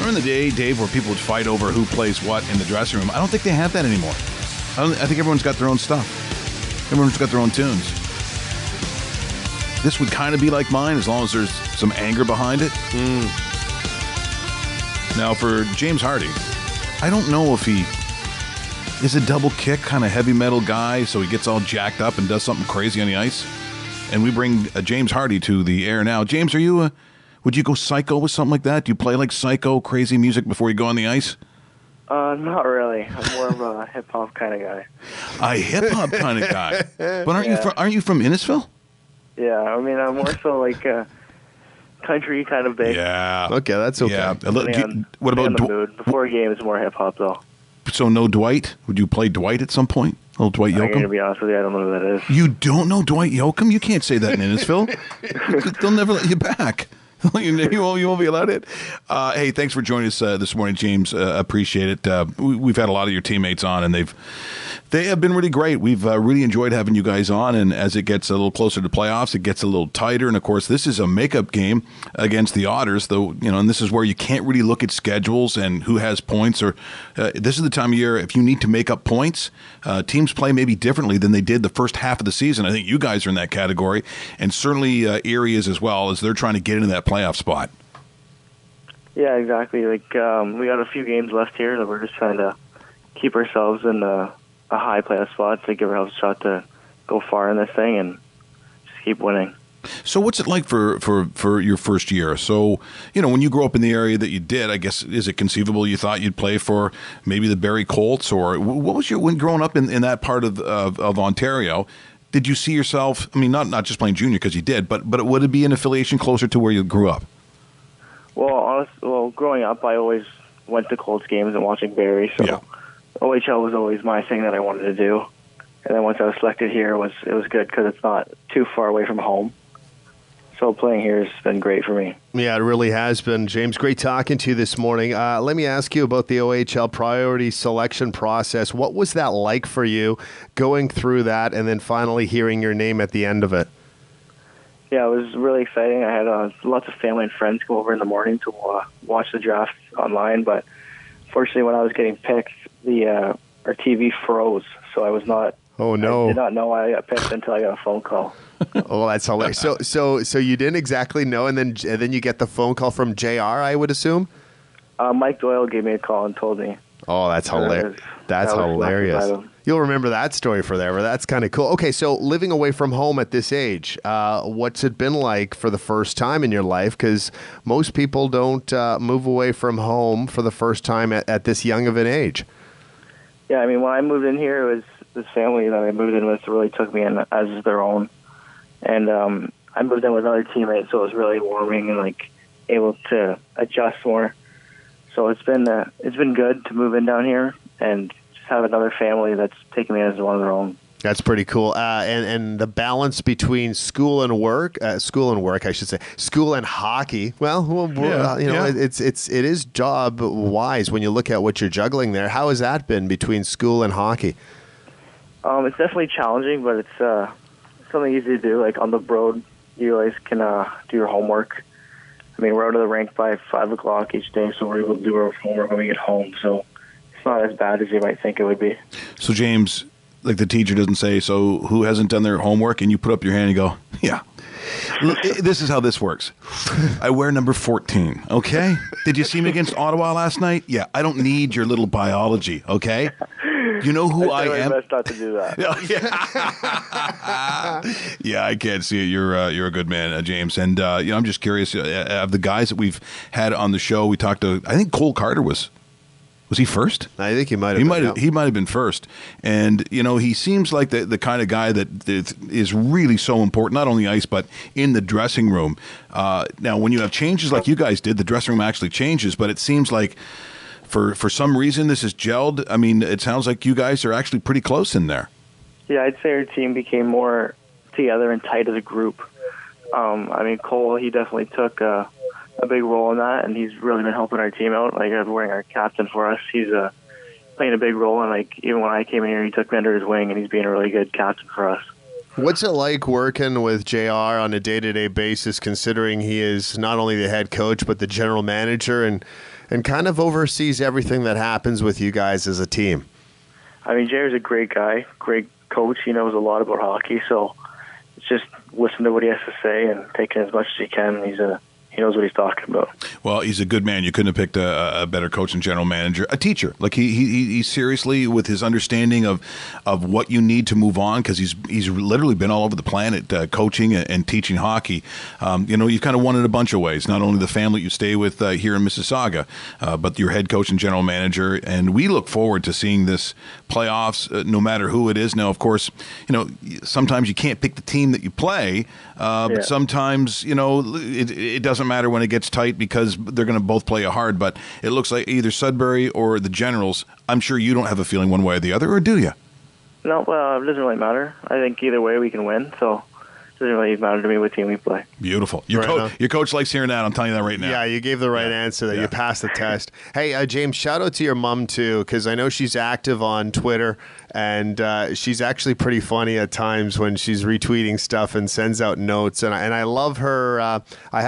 Remember the day, Dave, where people would fight over who plays what in the dressing room? I don't think they have that anymore. I think everyone's got their own stuff. Everyone's got their own tunes. This would kind of be like mine as long as there's some anger behind it. Now, for James Hardie, I don't know if he is a double kick kind of heavy metal guy, so he gets all jacked up and does something crazy on the ice. And we bring James Hardie to the air now. James, would you go psycho with something like that? Do you play like psycho, crazy music before you go on the ice? Not really. I'm more of a hip-hop kind of guy. A hip-hop kind of guy? But aren't you from Innisfil? Yeah, I mean, I'm more so like country kind of big. Yeah. Okay, that's okay. Yeah. What about the mood? Before a game, it's more hip-hop, though. So no Dwight? Would you play Dwight at some point? Little Dwight Yoakam? I'm going to be honest with you, I don't know who that is. You don't know Dwight Yoakam? You can't say that in Innisfil. They'll never let you back. You won't be allowed it. Hey, thanks for joining us this morning, James. Appreciate it. We've had a lot of your teammates on, and they have been really great. We've really enjoyed having you guys on, and as it gets a little closer to playoffs, it gets a little tighter. And of course, this is a makeup game against the Otters, though. And this is where you can't really look at schedules and who has points. Or this is the time of year if you need to make up points. Teams play maybe differently than they did the first half of the season. I think you guys are in that category, and certainly Erie is as well, as they're trying to get into that playoff spot. Yeah, exactly. Like we got a few games left here that we're just trying to keep ourselves in a high playoff spot to give ourselves a shot to go far in this thing and just keep winning. So what's it like for your first year? So, when you grew up in the area that you did, I guess, is it conceivable you thought you'd play for maybe the Barrie Colts? Or what was when growing up in that part of Ontario, did you see yourself, I mean, not just playing junior because you did, but would it be an affiliation closer to where you grew up? Well, growing up, I always went to Colts games and watching Barrie, so yeah. OHL was always my thing that I wanted to do. And then once I was selected here, it was good because it's not too far away from home. So playing here has been great for me. Yeah, it really has been. James, great talking to you this morning. Let me ask you about the OHL priority selection process. What was that like for you going through that and then finally hearing your name at the end of it? Yeah, it was really exciting. I had lots of family and friends come over in the morning to watch the draft online, but fortunately when I was getting picked, our TV froze, so I was not. Oh no! I did not know I got picked until I got a phone call. Oh, that's hilarious. So you didn't exactly know, and then you get the phone call from JR, I would assume. Mike Doyle gave me a call and told me. Oh, that's hilarious! That's hilarious. You'll remember that story forever. That's kind of cool. Okay, so living away from home at this age, what's it been like for the first time in your life? Because most people don't move away from home for the first time at this young of an age. Yeah, I mean, when I moved in here, it was this family that I moved in with really took me in as their own. And I moved in with other teammates, so it was really warming and able to adjust more. So it's been good to move in down here and just have another family that's taking me as one of their own. That's pretty cool. And the balance between school and work, I should say, school and hockey. It is job wise when you look at what you're juggling there. How has that been between school and hockey? It's definitely challenging, but it's something easy to do. Like on the road, you always can do your homework. I mean, we're out of the rink by 5 o'clock each day, so we're able to do our homework when we get home. So it's not as bad as you might think it would be. So James, like the teacher doesn't say, so who hasn't done their homework? And you put up your hand and go, yeah. This is how this works. I wear number 14, okay? Did you see me against Ottawa last night? Yeah, I don't need your little biology, okay? You know who I am? Best not to do that. Yeah, I can't see it. You're a good man, James. And I'm just curious, of the guys that we've had on the show, we talked to, I think Cole Carter was he first? I think he might have. He might have been first. And he seems like the kind of guy that is really so important, not on the ice but in the dressing room. Now, when you have changes like you guys did, the dressing room actually changes. But it seems like for some reason this is gelled. I mean, it sounds like you guys are actually pretty close in there. Yeah, I'd say our team became more together and tight as a group. I mean, Cole, he definitely took a big role in that, and he's really been helping our team out. Like, wearing our captain for us, he's playing a big role. And even when I came in here, he took me under his wing, and he's being a really good captain for us. What's it like working with JR on a day-to-day basis, considering he is not only the head coach but the general manager? And and kind of oversees everything that happens with you guys as a team. I mean, Jerry's a great guy, great coach. He knows a lot about hockey, so it's just listen to what he has to say and take it as much as he can. He knows what he's talking about. Well, he's a good man. You couldn't have picked a better coach and general manager, a teacher. Like he seriously, with his understanding of what you need to move on, because he's literally been all over the planet coaching and teaching hockey. You've kind of won it a bunch of ways. Not only the family you stay with here in Mississauga, but your head coach and general manager. And we look forward to seeing this playoffs, no matter who it is. Now, of course, sometimes you can't pick the team that you play, but sometimes it doesn't matter when it gets tight because they're going to both play you hard. But it looks like either Sudbury or the Generals. I'm sure you don't have a feeling one way or the other, or do you? No, well, it doesn't really matter. I think either way we can win, so it doesn't really matter to me what team we play. Beautiful. Your coach likes hearing that. I'm telling you that right now. Yeah, you gave the right answer there. You passed the test. Hey, James, shout out to your mom, too, because I know she's active on Twitter, and she's actually pretty funny at times when she's retweeting stuff and sends out notes. And I love her. I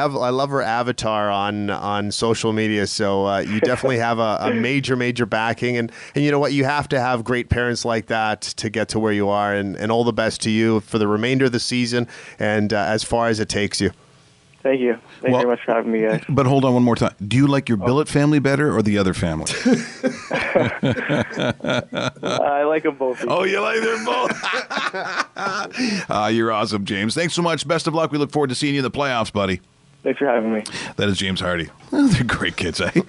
love her avatar on social media. So you definitely have a major backing. And you know what? You have to have great parents like that to get to where you are. And all the best to you for the remainder of the season and as far as it takes you. Thank you. Thank you very much for having me, guys. But hold on one more time. Do you like your billet family better or the other family? I like them both. Oh, you like them both? You're awesome, James. Thanks so much. Best of luck. We look forward to seeing you in the playoffs, buddy. Thanks for having me. That is James Hardie. They're great kids, eh?